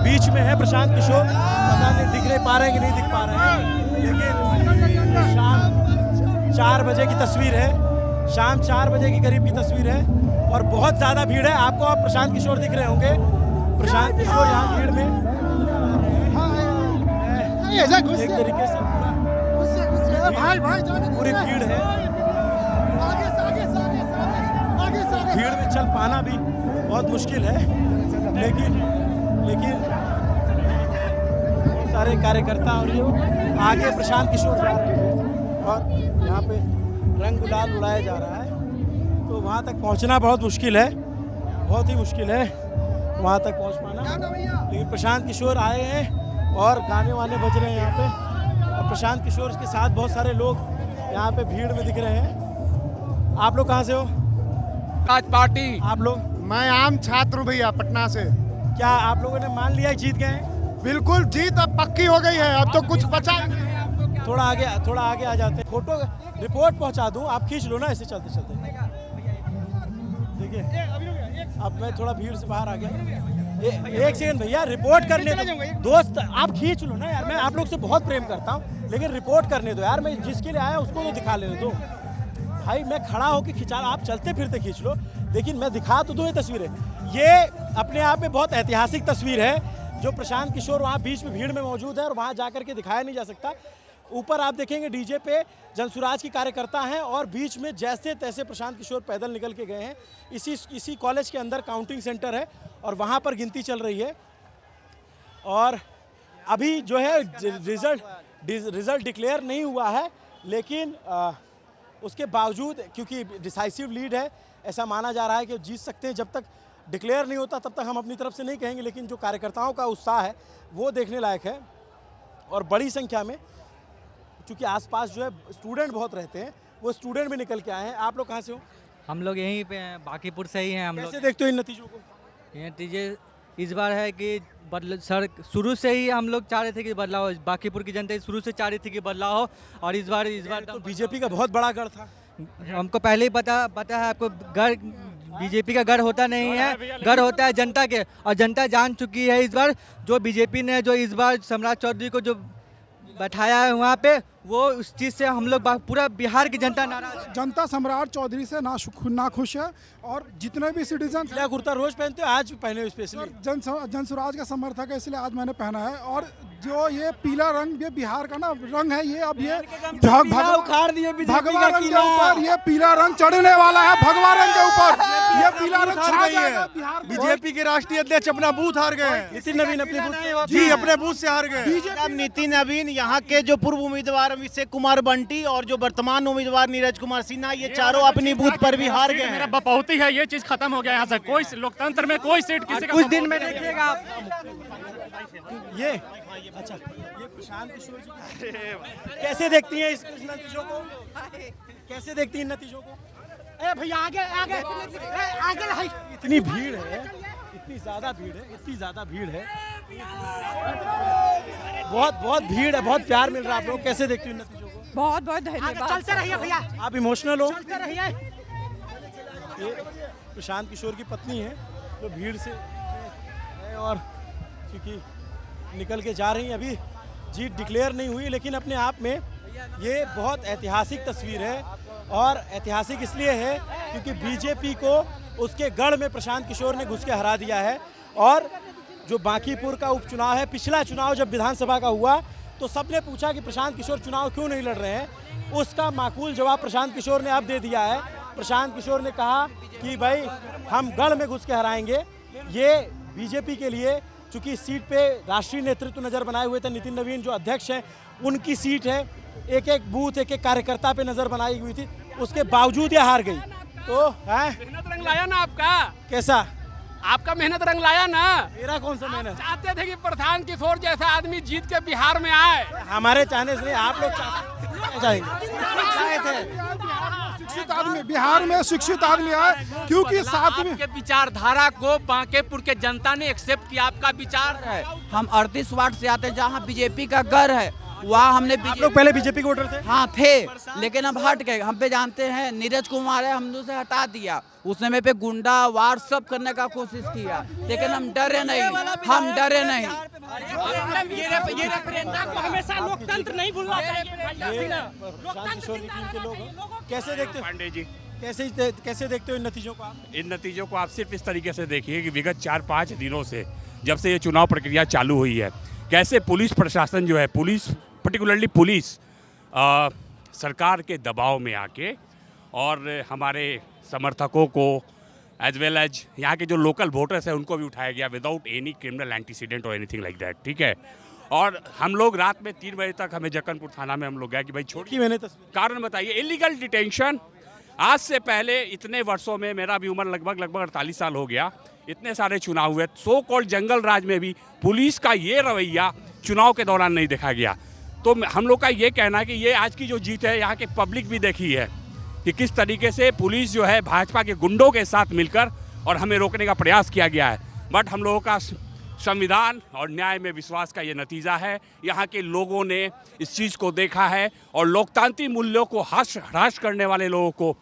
बीच में है प्रशांत किशोर, पता नहीं दिख नहीं पा रहे हैं कि नहीं दिख पा रहे हैं, लेकिन शाम 4 बजे की तस्वीर है, शाम 4 बजे के करीब की तस्वीर है और बहुत ज़्यादा भीड़ है। आपको अब प्रशांत किशोर दिख रहे होंगे, प्रशांत किशोर यहाँ भीड़ में एक तरीके से पूरी भीड़ है। भीड़ में चल पाना भी बहुत मुश्किल है, लेकिन बहुत सारे कार्यकर्ता और ये आगे प्रशांत किशोर जा रहे हैं और यहाँ पे रंग गुलाल उड़ाया जा रहा है, तो वहाँ तक पहुँचना बहुत मुश्किल है, बहुत ही मुश्किल है वहाँ तक पहुँच पाना। लेकिन प्रशांत किशोर आए हैं और गाने वाने बज रहे हैं यहाँ पे, और प्रशांत किशोर के साथ बहुत सारे लोग यहाँ पे भीड़ में दिख रहे हैं। आप लोग कहाँ से हो? आज पार्टी। आप लोग? मैं आम छात्र हूँ भैया, पटना से। क्या आप लोगों ने मान लिया जीत गए हैं? बिल्कुल, जीत अब पक्की हो गई है, अब तो कुछ बचा नहीं। थोड़ा आगे आ जाते हैं, फोटो रिपोर्ट पहुंचा दूं, आप खींच लो ना ऐसे चलते चलते। देखिए अब मैं थोड़ा भीड़ से बाहर आ गया। एक सेकंड भैया, रिपोर्ट करने दो दोस्त, आप खींच लो ना यार, मैं आप लोग से बहुत प्रेम करता हूँ, लेकिन रिपोर्ट करने दो यार, मैं जिसके लिए आया उसको तो दिखा लेने दो भाई। मैं खड़ा होकर खिंचा, आप चलते फिरते खींच लो, लेकिन मैं दिखा तो दूं ये तस्वीरें। ये अपने आप में बहुत ऐतिहासिक तस्वीर है जो प्रशांत किशोर वहाँ बीच में भीड़ में मौजूद है और वहाँ जाकर के दिखाया नहीं जा सकता। ऊपर आप देखेंगे डीजे पे जनसुराज की कार्यकर्ता हैं और बीच में जैसे तैसे प्रशांत किशोर पैदल निकल के गए हैं। इसी कॉलेज के अंदर काउंटिंग सेंटर है और वहाँ पर गिनती चल रही है और अभी जो है रिजल्ट डिक्लेयर नहीं हुआ है, लेकिन उसके बावजूद क्योंकि डिसाइसिव लीड है, ऐसा माना जा रहा है कि जीत सकते हैं। जब तक डिक्लेयर नहीं होता तब तक हम अपनी तरफ से नहीं कहेंगे, लेकिन जो कार्यकर्ताओं का उत्साह है वो देखने लायक है और बड़ी संख्या में, क्योंकि आसपास जो है स्टूडेंट बहुत रहते हैं, वो स्टूडेंट भी निकल के आए हैं। आप लोग कहाँ से हो? हम लोग यहीं पे हैं, बांकीपुर से ही हैं हम लोग। कैसे देखते हो इन नतीजों को? ये नतीजे इस बार है कि सर शुरू से ही हम लोग चाह रहे थे कि बदलाव, बांकीपुर की जनता शुरू से चाह रही थी कि बदलाव हो, और इस बार तो बीजेपी का बहुत बड़ा गढ़ था। हमको पहले ही पता है आपको, गढ़ बीजेपी का गढ़ होता नहीं है, गढ़ होता है जनता के, और जनता जान चुकी है इस बार जो बीजेपी ने जो इस बार सम्राट चौधरी को जो बैठाया है वहाँ पे, वो उस चीज़ से हम लोग पूरा बिहार की जनता नाराज है। जनता सम्राट चौधरी से ना खुश है और जितने भी सिटीजन क्या कुर्ता रोज पहनते हो, आज पहने हो स्पेशली? जनसुराज का समर्थक है इसलिए आज मैंने पहना है। और जो ये पीला रंग, ये बिहार का ना रंग है, ये अब ये उखाड़ दिए भगवा रंग के ऊपर ये पीला रंग चढ़ने वाला है, भगवा रंग के ऊपर ये पीला रंग छा जाएगा। बीजेपी के राष्ट्रीय अध्यक्ष अपना बूथ हार गए हैं। नितिन नवीन अपने बूथ जी अपने बूथ से हार गए। नितिन नवीन, यहाँ के जो पूर्व उम्मीदवार अभिषेक कुमार बंटी और जो वर्तमान उम्मीदवार नीरज कुमार सिन्हा, ये चारों अपनी बूथ पर भी हार गए। मेरा बपौती है, ये चीज खत्म हो गया यहाँ से। कोई लोकतंत्र में कोई सीट किसी का कुछ दिन में देखिएगा आप। ये अच्छा, ये प्रशांत किशोर जी कैसे देखती हैं इस नतीजों को? कैसे देखती हैं इन नतीजों को? ए भैया आगे आगे आगे भाई, इतनी भीड़ है, इतनी ज्यादा भीड़ है, बहुत भीड़ है, बहुत प्यार मिल रहा है आप लोग। कैसे देखती हैं इन नतीजों को? बहुत धन्यवाद। चलते रहिए भैया, आप इमोशनल हो? चलते रहिए। ये प्रशांत किशोर की पत्नी है जो भीड़ से है और क्योंकि निकल के जा रही हैं, अभी जीत डिक्लेयर नहीं हुई, लेकिन अपने आप में ये बहुत ऐतिहासिक तस्वीर है। और ऐतिहासिक इसलिए है क्योंकि बीजेपी को उसके गढ़ में प्रशांत किशोर ने घुस के हरा दिया है। और जो बांकीपुर का उपचुनाव है, पिछला चुनाव जब विधानसभा का हुआ तो सबने पूछा कि प्रशांत किशोर चुनाव क्यों नहीं लड़ रहे हैं, उसका माकूल जवाब प्रशांत किशोर ने अब दे दिया है। प्रशांत किशोर ने कहा कि भाई हम गढ़ में घुस के हराएंगे। ये बीजेपी के लिए, चूंकि इस सीट पे राष्ट्रीय नेतृत्व नज़र बनाए हुए थे, नितिन नवीन जो अध्यक्ष हैं उनकी सीट है, एक एक बूथ एक एक कार्यकर्ता पे नज़र बनाई हुई थी, उसके बावजूद ये हार गई। तो मेहनत रंग लाया ना आपका? कैसा? आपका मेहनत रंग लाया ना? मेरा कौन सा मेहनत? चाहते थे कि प्रशांत किशोर जैसा आदमी जीत के बिहार में आए। हमारे चाहने से नहीं, आप लोग चाहेंगे। शिक्षित आदमी बिहार में, शिक्षित आदमी आए, क्योंकि साथ में आपके विचारधारा को बांकीपुर के जनता ने एक्सेप्ट किया, आपका विचार है। हम 38 वार्ड से आते हैं जहाँ बीजेपी का गढ़ है, वहाँ हमने आप लोग पहले बीजेपी के वोटर थे? हाँ थे, लेकिन अब हट गए। हम पे जानते हैं नीरज कुमार है, हमने उसे हटा दिया। उसने मेरे पे गुंडा वार सब करने का कोशिश किया, लेकिन हम डरे नहीं, हम डरे नहीं। ये रेफरेंडम को हमेशा लोकतंत्र नहीं भूलना चाहिए। कैसे देखते हो पांडे जी, कैसे देखते हो इन नतीजों को आप? इन नतीजों को आप सिर्फ इस तरीके से देखिए कि विगत 4-5 दिनों से जब से ये चुनाव प्रक्रिया चालू हुई है, कैसे पुलिस प्रशासन जो है, पुलिस पर्टिकुलरली पुलिस सरकार के दबाव में आके और हमारे समर्थकों को एज वेल एज यहाँ के जो लोकल वोटर्स हैं उनको भी उठाया गया विदाउट एनी क्रिमिनल एंटीसीडेंट और एनीथिंग लाइक दैट, ठीक है। और हम लोग रात में 3 बजे तक हमें जक्कनपुर थाना में हम लोग गए कि भाई छोड़िए, मैंने तस्वीर कारण बताइए। इलीगल डिटेंशन आज से पहले इतने वर्षों में, मेरा भी उम्र लगभग 48 साल हो गया, इतने सारे चुनाव हुए, सो कॉल्ड जंगल राज में भी पुलिस का ये रवैया चुनाव के दौरान नहीं देखा गया। तो हम लोग का ये कहना है कि ये आज की जो जीत है, यहाँ के पब्लिक भी देखी है कि किस तरीके से पुलिस जो है भाजपा के गुंडों के साथ मिलकर और हमें रोकने का प्रयास किया गया है। बट हम लोगों का संविधान और न्याय में विश्वास का ये नतीजा है। यहाँ के लोगों ने इस चीज़ को देखा है और लोकतांत्रिक मूल्यों को ह्रास करने वाले लोगों को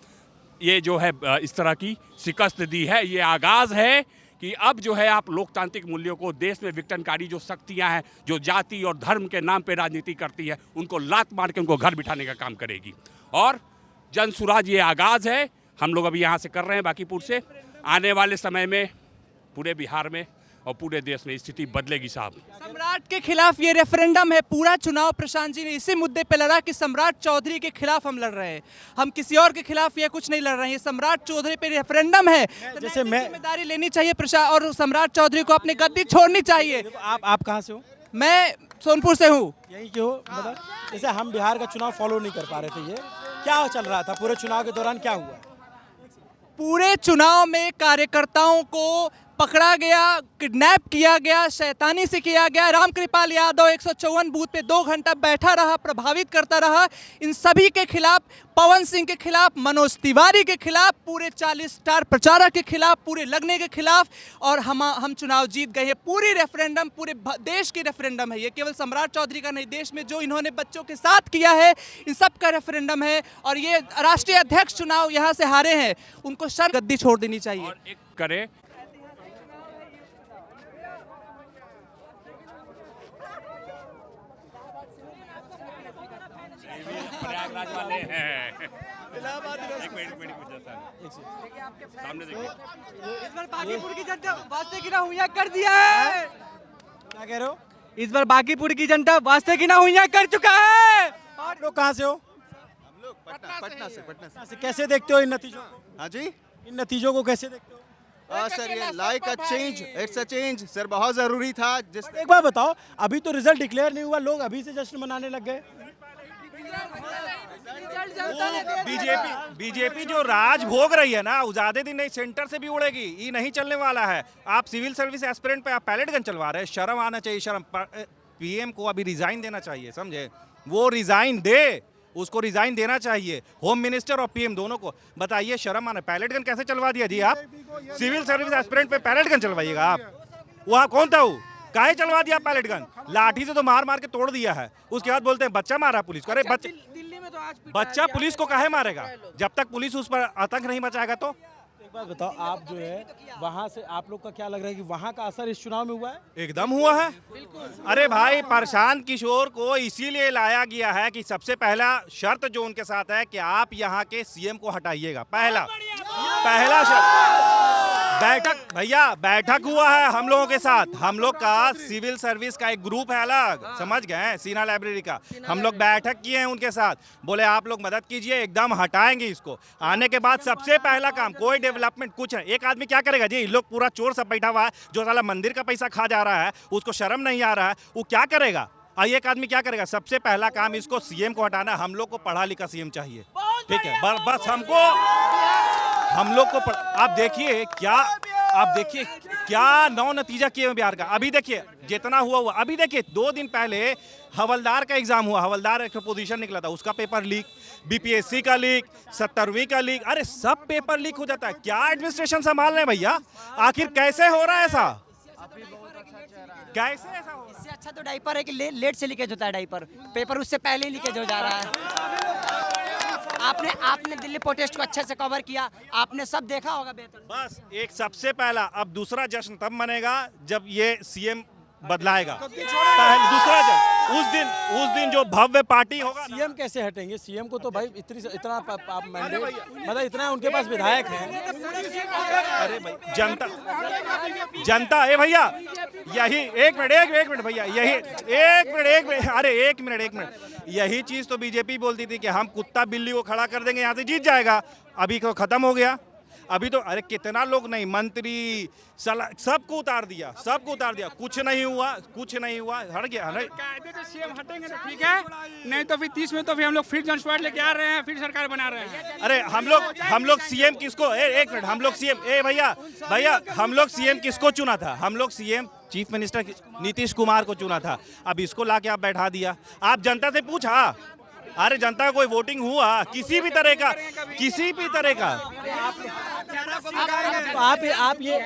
ये जो है इस तरह की शिकस्त दी है। ये आगाज़ है कि अब जो है आप लोकतांत्रिक मूल्यों को, देश में विघटनकारी जो शक्तियाँ हैं जो जाति और धर्म के नाम पे राजनीति करती है, उनको लात मार के उनको घर बिठाने का काम करेगी। और जन सुराज ये आगाज़ है, हम लोग अभी यहाँ से कर रहे हैं बांकीपुर से। आने वाले समय में पूरे बिहार में और पूरे देश में स्थिति बदलेगी साहब। सम्राट के खिलाफ ये रेफरेंडम है। पूरा चुनाव प्रशांत जी ने इसी मुद्दे पे लड़ा कि सम्राट चौधरी के खिलाफ हम लड़ रहे हैं, हम किसी और के खिलाफ ये कुछ नहीं लड़ रहे हैं। ये सम्राट चौधरी पे रेफरेंडम है, जैसे मैं जिम्मेदारी लेनी चाहिए प्रशासन और सम्राट चौधरी को अपनी गद्दी छोड़नी चाहिए। आप कहाँ से हो? मैं सोनपुर से हूँ। यहीं के हो? मतलब जैसे हम बिहार का चुनाव फॉलो नहीं कर पा रहे थे, ये क्या चल रहा था पूरे चुनाव के दौरान, क्या हुआ? पूरे चुनाव में कार्यकर्ताओं को पकड़ा गया, किडनैप किया गया, शैतानी से किया गया। रामकृपाल यादव 154 बूथ पे 2 घंटा बैठा रहा, प्रभावित करता रहा। इन सभी के खिलाफ, पवन सिंह के खिलाफ, मनोज तिवारी के खिलाफ, पूरे 40 स्टार प्रचारक के खिलाफ, पूरे लगने के खिलाफ, और हम चुनाव जीत गए हैं। पूरी रेफरेंडम पूरे देश की रेफरेंडम है ये, केवल सम्राट चौधरी का नहीं, देश में जो इन्होंने बच्चों के साथ किया है इन सब का रेफरेंडम है। और ये राष्ट्रीय अध्यक्ष चुनाव यहाँ से हारे हैं, उनको शर्म गद्दी छोड़ देनी चाहिए। और एक करे प्रयागराज वाले हैं। एक मिनट सामने देखिए। इस बार बांकीपुर की जनता वास्ते की ना हुइया कर दिया है। क्या कह रहे हो? इस बार बांकीपुर की जनता वास्ते की ना हुइया कर चुका है। आप लोग कहाँ से हो? हम लोग पटना से। कैसे देखते हो इन नतीजों को? हाँ जी इन नतीजों को कैसे देखते हो? सर, ये like a change, it's a change sir, बहुत जरूरी था। जिस एक बार बताओ, अभी तो रिजल्ट डिक्लेयर नहीं हुआ, लोग अभी से जश्न मनाने लग गए। बीजेपी जो राज भोग रही है ना, वो ज्यादा दिन नहीं, सेंटर से भी उड़ेगी, ये नहीं चलने वाला है। आप सिविल सर्विस एस्पिरेंट पे आप पैलेट गन चलवा रहे हैं, शर्म आना चाहिए, शर्म। पीएम को अभी रिजाइन देना चाहिए, समझे? वो रिजाइन दे, उसको रिजाइन देना चाहिए, होम मिनिस्टर और पीएम दोनों को। बताइए, शर्म आना, पैलेट गन कैसे चलवा दिया जी आप? सिविल सर्विस एस्पिरेंट पे पैलेट गन चलवाइएगा आप? वहाँ कौन था वो? काहे चलवा दिया पैलेट गन? लाठी से तो मार मार के तोड़ दिया है, उसके बाद बोलते हैं बच्चा मारा पुलिस को। अरे बच्चा पुलिस को काहे मारेगा? जब तक पुलिस उस पर आतंक नहीं मचाएगा तो। एक बात बताओ, आप जो है वहाँ से, आप लोग का क्या लग रहा है कि वहाँ का असर इस चुनाव में हुआ है? एकदम हुआ है। अरे भाई, प्रशांत किशोर को इसीलिए लाया गया है कि सबसे पहला शर्त जो उनके साथ है कि आप यहाँ के सीएम को हटाइएगा। पहला शर्त। बैठक, भैया बैठक हुआ है हम लोगों के साथ। हम लोग का सिविल सर्विस का एक ग्रुप है अलग, समझ गए, सीना लाइब्रेरी का। हम लोग बैठक किए हैं उनके साथ, बोले आप लोग मदद कीजिए, एकदम हटाएंगे इसको। आने के बाद सबसे पहला काम, कोई डेवलपमेंट कुछ है, एक आदमी क्या करेगा जी? लोग पूरा चोर सब बैठा हुआ है, जो साला मंदिर का पैसा खा जा रहा है, उसको शर्म नहीं आ रहा है, वो क्या करेगा? और एक आदमी क्या करेगा? सबसे पहला काम इसको सीएम को हटाना। हम लोग को पढ़ा लिखा सीएम चाहिए, ठीक है? बस हम लोग को आप देखिए क्या नौ नतीजा किए हैं बिहार का। अभी देखिए जितना हुआ। अभी देखिए 2 दिन पहले हवलदार का एग्जाम हुआ, हवलदार एक पोजीशन निकला था, उसका पेपर लीक, बीपीएससी का लीक, 70वीं का लीक। अरे सब पेपर लीक हो जाता है, क्या एडमिनिस्ट्रेशन संभाल रहे हैं भैया? आखिर कैसे हो रहा है ऐसा? कैसे ऐसा हो? इससे अच्छा तो डायपर है कि लेट से लीकेज होता है डायपर, पेपर उससे पहले ही लीकेज हो जा रहा है। आपने दिल्ली प्रोटेस्ट को अच्छे से कवर किया, आपने सब देखा होगा बेहतर। बस एक सबसे पहला, अब दूसरा जश्न तब मनेगा जब ये सीएम बदलाएगा। दूसरा जश्न उस दिन जो भव्य पार्टी होगा। सीएम कैसे हटेंगे? सीएम को तो भाई इतना मैंडेट, मतलब इतना उनके पास विधायक हैं। अरे भाई जनता ए भैया यही एक मिनट भैया यही एक मिनट अरे एक मिनट यही चीज तो बीजेपी बोलती थी कि हम कुत्ता बिल्ली को खड़ा कर देंगे, यहाँ से जीत जाएगा। अभी तो खत्म हो गया। अभी तो अरे कितना लोग नहीं, मंत्री सबको उतार दिया, कुछ नहीं हुआ, हट गया। कायदे से सीएम हटेंगे तो ठीक है, नहीं तो फिर 30 में तो फिर हम लोग फिर जनस्वाड लेके आ रहे हैं, फिर सरकार बना रहे हैं। अरे हम लोग सीएम किसको, एक मिनट, हम लोग सीएम भैया हम लोग सीएम किसको चुना था? हम लोग CM chief minister Nitish Kumar को चुना था। अब इसको लाके आप बैठा दिया। आप जनता से पूछा? अरे जनता का कोई वोटिंग हुआ किसी भी तरह का?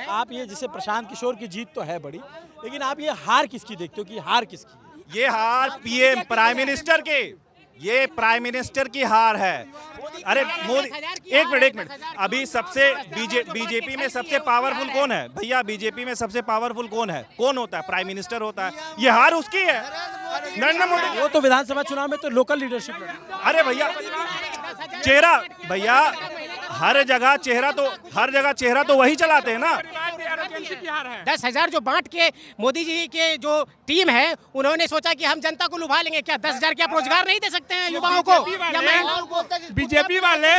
आप ये जैसे प्रशांत किशोर की जीत तो है बड़ी, लेकिन आप ये हार किसकी देखते हो कि हार किसकी? ये हार पीएम प्राइम मिनिस्टर के, ये प्राइम मिनिस्टर की हार है। अरे मोदी, एक मिनट अभी सबसे बीजेपी में सबसे पावरफुल कौन है भैया? बीजेपी में सबसे पावरफुल कौन है? कौन होता है? प्राइम मिनिस्टर होता है। ये हार उसकी है, नरेंद्र मोदी। वो तो विधानसभा चुनाव में तो लोकल लीडरशिप। अरे भैया चेहरा, भैया हर जगह चेहरा तो वही चलाते हैं ना। 10,000 जो बांट के मोदी जी के जो टीम है, उन्होंने सोचा कि हम जनता को लुभा लेंगे। क्या 10,000 के आप रोजगार नहीं दे सकते हैं युवाओं को या महिलाओं को? बीजेपी वाले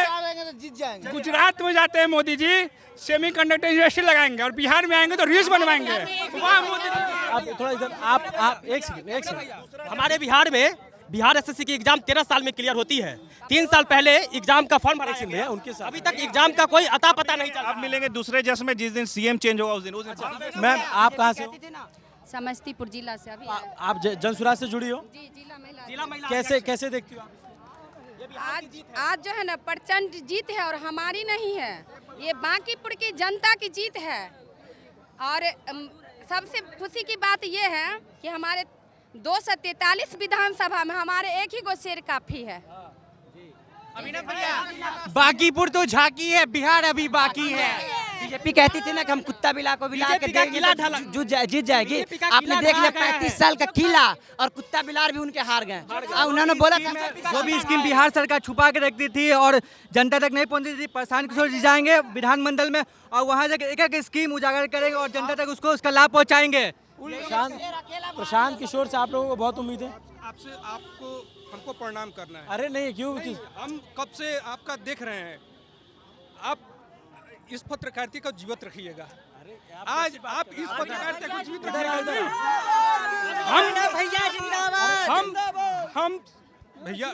गुजरात में जाते हैं, Modi G semi conductor industry लगाएंगे, और बिहार में आएंगे तो रिच बनवाएंगे। वाह मोदी जी। आप थोड़ा इधर, आप एक सेकंड। हमारे बिहार में बिहार एसएससी की एग्जाम 13 साल में क्लियर होती है। 3 साल पहले एग्जाम का फॉर्म भरा गया, उनके साथ अभी तक एग्जाम का कोई अता पता नहीं चला। अब मिलेंगे दूसरे जश्न में, जिस दिन सीएम चेंज होगा उस दिन। मैम आप कहाँ से हो? समस्तीपुर जिला से। अभी आप जनसुराज से जुड़ी हो? जी, जिला महिला। कैसे देखती हो आप? आज जो है ना प्रचंड जीत है, और हमारी नहीं है, ये बांकीपुर की जनता की जीत है। और सबसे खुशी की बात ये है कि हमारे 243 विधानसभा में हमारे एक ही गो शेर काफी है। बांकीपुर तो झांकी है, बिहार अभी बाकी है। बीजेपी कहती थी ना कि हम कुत्ता बिला को बिला के जीत जाएगी। आपने देख लिया 35 साल का किला, और कुत्ता बिलार भी उनके हार गए। उन्होंने बोला जो भी स्कीम बिहार सरकार छुपा के रखती थी और जनता तक नहीं पहुंचती थी, प्रशांत किशोर जी जाएंगे विधानमंडल में और वहां जाकर एक स्कीम उजागर करेंगे और जनता तक उसका लाभ पहुंचाएंगे। प्रशांत किशोर से आप लोगों को बहुत उम्मीद है? आपसे हमको प्रणाम करना है। अरे नहीं, क्यों? हम कब से आपका देख रहे हैं, आप इस पत्रकारिता को जीवित रखिएगा। आज आप इस पत्रकारिता को जीवित रखिएगा। हम भैया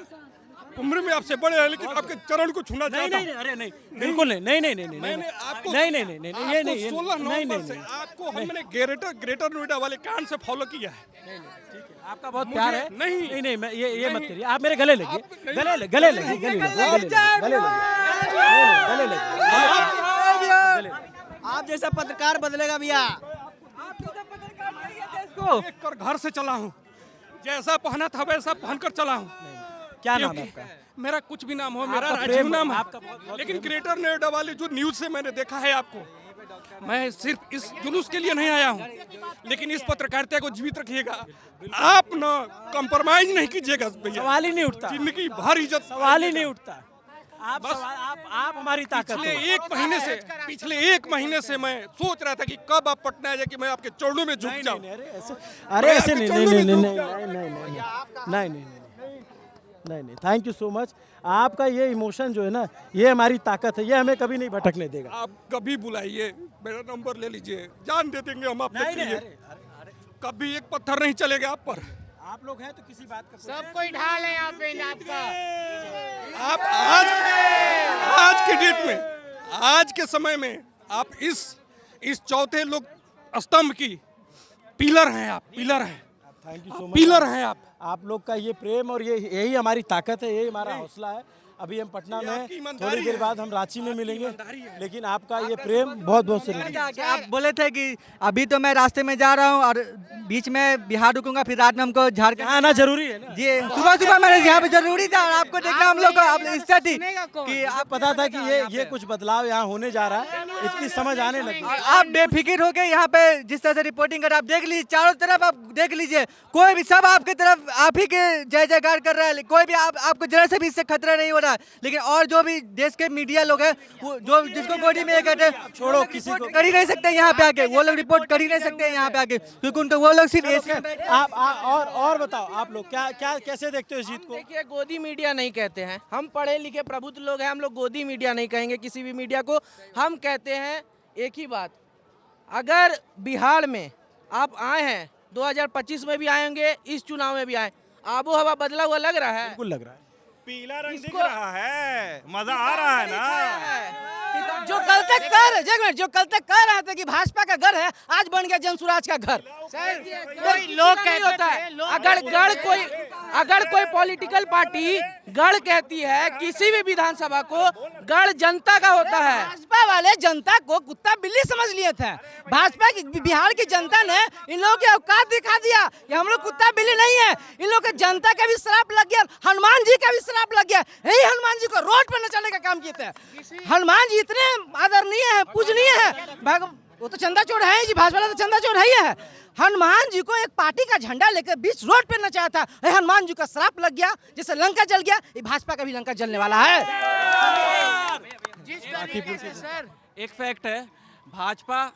उम्र में आपसे बड़े हैं, लेकिन आपके चरण को छूना चाहता हूं। अरे नहीं, बिल्कुल नहीं। मैंने आपको नहीं 16 नवंबर से आपको हमने ग्रेटर नोएडा वाले कांड से फॉलो किया है। आपका बहुत प्यार है। नहीं मैं ये मत करिए। आप मेरे गले लगे, गले आप जैसा पत्रकार बदलेगा भैया। कर घर से चला हूँ, जैसा पहना था वैसा पहनकर चला हूँ। क्या नाम है आपका? मेरा कुछ भी नाम हो, मेरा राजीव नाम है। लेकिन ग्रेटर नोएडा वाली जो न्यूज से मैंने देखा है आपको, मैं सिर्फ इस जुलूस के लिए नहीं आया हूँ, लेकिन इस पत्रकारिता को जीवित रखिएगा। आप ना कंप्रोमाइज नहीं कीजिएगा भैया। सवाल ही नहीं उठता, जिंदगी भर इज्जत, सवाल ही नहीं उठता। आप हमारी ताकत। पिछले एक महीने से मैं सोच रहा था कि कब आप पटना आ जाए कि मैं आपके चरणों में झुक जाऊं। अरे ऐसे नहीं। Thank you so much. आपका ये इमोशन जो है ना, ये हमारी ताकत है, ये हमें कभी नहीं भटकने देगा। आप कभी बुलाइए, मेरा नंबर ले लीजिए, जान दे देंगे हम आपके लिए। कभी एक पत्थर नहीं चलेगा आप पर। आप लोग हैं तो किसी बात का सब कोई ढाल है आपका। आप आज के डेट में, आज के समय में आप इस चौथे लोक स्तंभ की पिलर हैं। आप पिलर हैं। Thank you so much. Pillar हैं आप लोग का ये प्रेम और यही हमारी ताकत है, यही हमारा हौसला है। अभी हम पटना में, ईमानदारी थोड़ी देर है। बाद हम रांची में मिलेंगे, लेकिन आपका ये प्रेम बहुत बहुत शुक्रिया। आप बोले थे कि अभी तो मैं रास्ते में जा रहा हूँ और बीच में बिहार रुकूंगा, फिर रात में हमको झारखंड आना जरूरी है ना। जी सुबह सुबह मैंने यहाँ पे जरूरी था और आपको देखना हम लोग को आप इच्छा थी कि आप पता था कि ये कुछ बदलाव यहाँ होने जा रहा है, इतनी समझ आने लगी। आप बेफिक्र हो गए यहाँ पे जिस तरह से रिपोर्टिंग कर, आप देख लीजिए चारों तरफ, आप देख लीजिए कोई भी, सब आपके तरफ आप ही के जय जयकार कर रहा है, कोई भी आपको जरा से भी इससे खतरा नहीं हो रहा है। लेकिन और जो भी देश के मीडिया लोग हैं, वो जो जिसको गोदी में कहते हैं, छोड़ो, किसी को कर ही नहीं सकते यहाँ पे आके, वो लोग रिपोर्ट कर ही नहीं सकते यहाँ पे आके, क्योंकि उनको वो लोग सिर्फ आप और बताओ, आप लोग क्या क्या कैसे देखते हो इस जीत को? देखिए, गोदी मीडिया नहीं कहते हैं, हम पढ़े लिखे प्रबुद्ध लोग हैं, हम लोग गोदी मीडिया नहीं कहेंगे किसी भी मीडिया को। हम कहते हैं एक ही बात, अगर बिहार में आप आए हैं, 2025 में भी आएंगे, इस चुनाव में भी आए, आबो हवा बदला हुआ लग रहा है, बिल्कुल लग रहा है, पीला रंग दिख रहा है, मजा आ रहा है ना। जो कल तक कह रहे थे कि भाजपा का घर है, आज बन गया जनसुराज का घर। कोई लोग नहीं होता है, अगर कोई पॉलिटिकल पार्टी गढ़ कहती है किसी भी विधानसभा को, गढ़ जनता का होता है। भाजपा वाले जनता को कुत्ता बिल्ली समझ लिए थे। भाजपा की बिहार की जनता ने इन लोगों की औकात दिखा दिया कि हम लोग कुत्ता बिल्ली नहीं है। इन लोगों के जनता का भी श्राप लग गया, हनुमान जी का भी श्राप लग गया। यही हनुमान जी को रोड पर नचाने का काम किए थे। हनुमान जी इतने आदरणीय है, पूजनीय है, वो तो चंदा चोर है जी, भाजपा वाला तो चंदा चोर है ही है। हनुमान जी को एक पार्टी का झंडा लेकर बीच रोड पे नचाया था, हनुमान जी का श्राप लग गया, जैसे लंका जल गया, ये भाजपा का भी लंका जलने वाला है। सर एक फैक्ट है, भाजपा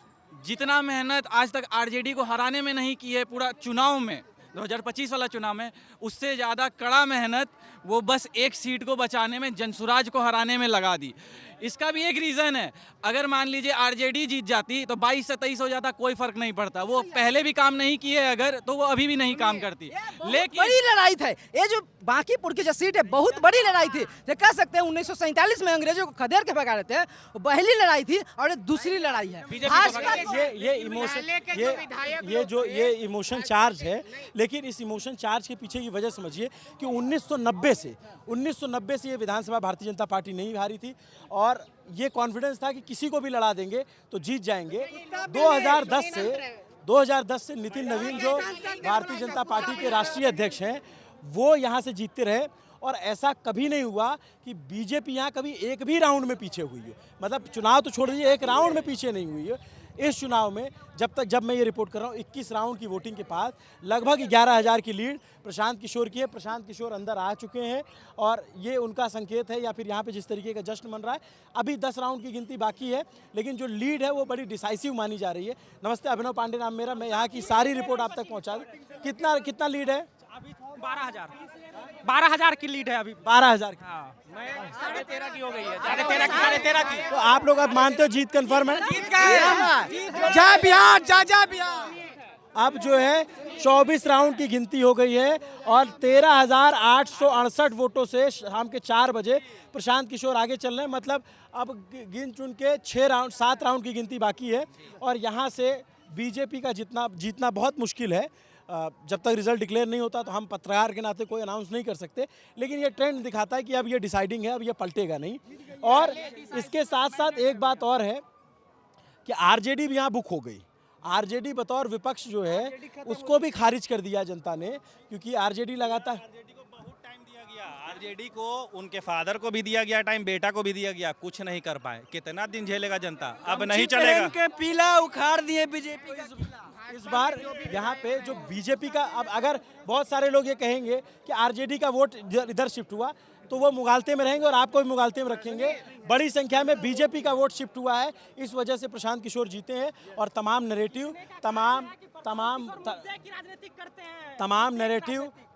जितना मेहनत आज तक आरजेडी को हराने में नहीं की है पूरा चुनाव में, 2025 वाला चुनाव में, उससे ज़्यादा कड़ा मेहनत वो बस एक सीट को बचाने में, जनसुराज को हराने में लगा दी। इसका भी एक रीज़न है, अगर मान लीजिए आरजेडी जीत जाती तो 22 से 23 हो जाता, कोई फर्क नहीं पड़ता। वो पहले भी काम नहीं किए अगर, तो वो अभी भी नहीं काम करती। लेकिन बड़ी लड़ाई थी ये, जो बांकीपुर की जो सीट है, बहुत बड़ी लड़ाई थी। ये कह सकते हैं 1947 में अंग्रेजों को खदेड़ के भगा रहे थे, वो पहली लड़ाई थी और ये दूसरी लड़ाई है। ये इमोशन चार्ज है, लेकिन इस इमोशन चार्ज के पीछे की वजह समझिए कि 1990 से ये विधानसभा भारतीय जनता पार्टी नहीं हारी थी और ये कॉन्फिडेंस था कि किसी को भी लड़ा देंगे तो जीत जाएंगे। 2010 से नितिन नवीन जो भारतीय जनता पार्टी के राष्ट्रीय अध्यक्ष हैं, वो यहाँ से जीतते रहे और ऐसा कभी नहीं हुआ कि बीजेपी यहाँ कभी एक भी राउंड में पीछे हुई है। मतलब चुनाव तो छोड़ दीजिए, एक राउंड में पीछे नहीं हुई है। इस चुनाव में जब मैं ये रिपोर्ट कर रहा हूँ, 21 राउंड की वोटिंग के बाद लगभग 11,000 की लीड प्रशांत किशोर की है। प्रशांत किशोर अंदर आ चुके हैं और ये उनका संकेत है, या फिर यहाँ पे जिस तरीके का जश्न मन रहा है। अभी 10 राउंड की गिनती बाकी है, लेकिन जो लीड है वो बड़ी डिसाइसिव मानी जा रही है। नमस्ते, अभिनव पांडे नाम मेरा, मैं यहाँ की सारी रिपोर्ट आप तक पहुँचा दूँ। कितना लीड है? अभी 12,000 की लीड है अभी। 12,000 की। हाँ, 13.5 की हो गई है, 13.5 की। तो आप लोग अब मानते हो जीत कंफर्म है? जय बिहार, जय बिहार। अब जो है 24 राउंड की गिनती हो गई है और 13,868 वोटों से शाम के 4 बजे प्रशांत किशोर आगे चल रहे हैं। मतलब अब गिन चुन के 7 राउंड की गिनती बाकी है और यहाँ से बीजेपी का जीतना बहुत मुश्किल है। जब तक रिजल्ट डिक्लेयर नहीं होता तो हम पत्रकार के नाते कोई अनाउंस नहीं कर सकते, लेकिन ये ट्रेंड दिखाता है कि अब ये डिसाइडिंग है, अब ये पलटेगा नहीं। और इसके साथ साथ एक बात और है कि आरजेडी भी यहाँ बुक हो गई। आरजेडी बतौर विपक्ष जो है उसको भी खारिज कर दिया जनता ने, क्योंकि आरजेडी लगातार आरजेडी को उनके फादर को भी दिया गया टाइम, बेटा को भी दिया गया, कुछ नहीं कर पाए। कितना दिन झेलेगा जनता? अब नहीं चलेगा। के पीला उखाड़ दिए बीजेपी का। इस बार यहाँ पे जो बीजेपी का, अब अगर बहुत सारे लोग ये कहेंगे कि आरजेडी का वोट इधर शिफ्ट हुआ तो वो मुगालते में रहेंगे और आपको भी मुगालते में रखेंगे। बड़ी संख्या में बीजेपी का वोट शिफ्ट हुआ है, इस वजह से प्रशांत किशोर जीते हैं। और तमाम नैरेटिव,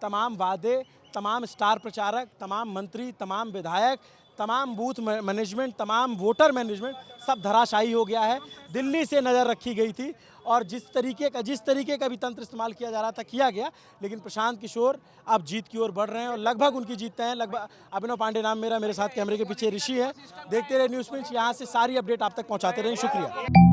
तमाम वादे, तमाम स्टार प्रचारक, तमाम मंत्री, तमाम विधायक, तमाम बूथ मैनेजमेंट, तमाम वोटर मैनेजमेंट सब धराशायी हो गया है। दिल्ली से नज़र रखी गई थी और जिस तरीके का भी तंत्र इस्तेमाल किया जा रहा था किया गया, लेकिन प्रशांत किशोर अब जीत की ओर बढ़ रहे हैं और लगभग उनकी जीतते हैं। लगभग अभिनव पांडे नाम मेरा, मेरे साथ कैमरे के पीछे ऋषि है। देखते रहे न्यूज़ पिंच, यहाँ से सारी अपडेट आप तक पहुँचाते रहें। शुक्रिया।